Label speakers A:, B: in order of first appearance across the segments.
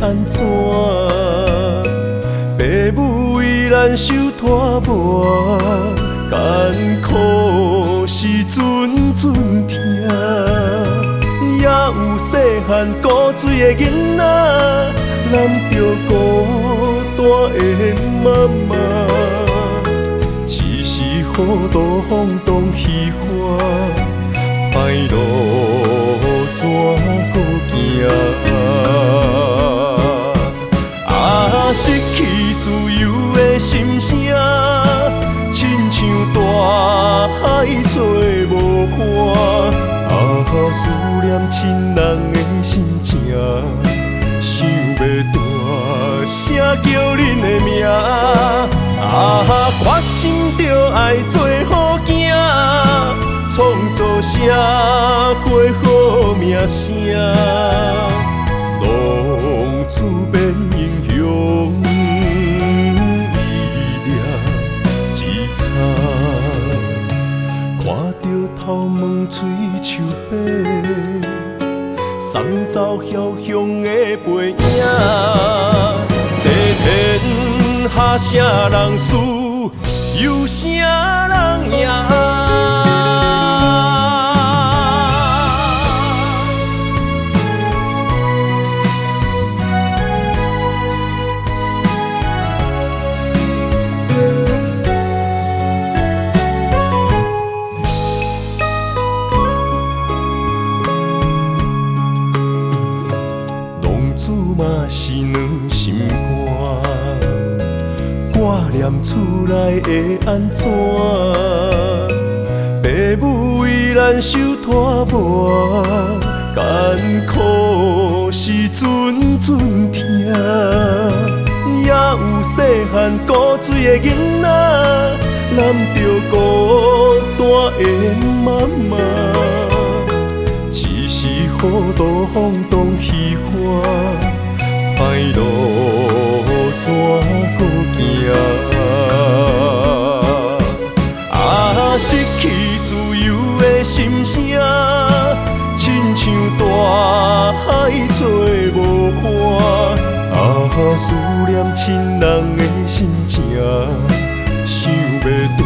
A: 安怎？父母为咱受拖磨，艰苦时阵阵听。也有细汉古水的囡仔，揽着孤单的妈妈，一时雨度风动虚幻，歹路怎搁行？失去自由的心声，亲像大海做无伴。思念亲人的心情，想要大声叫恁的名。决心着爱做好囝，创造社会好名声，浪子变英雄，意念一擦。看着头毛嘴树白，送走飘香的背影。这天下啥人输，有啥人赢？嘛是两心肝，挂念厝内会安怎？父母为咱受拖磨，艰苦时阵阵听。也有细汉古水的囡仔，揽着孤单的妈妈，一时雨度风动虚幻。歹路怎搁行？失去自由的心声，亲像大海做无伴。思念亲人的心情，想要大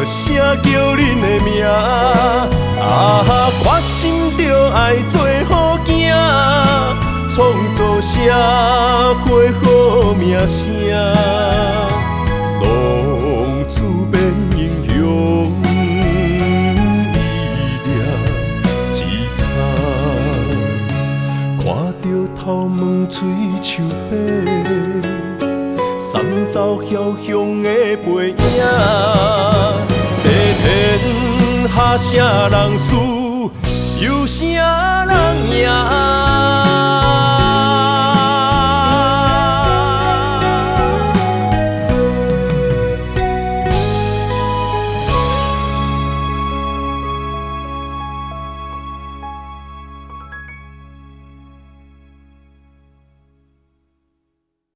A: 声叫恁的名。决心着爱做好囝，创造社会好名声，浪子变英雄，意念一擦。看着头毛嘴树白，送走飘香的背影。这天下啥人输，有啥人赢？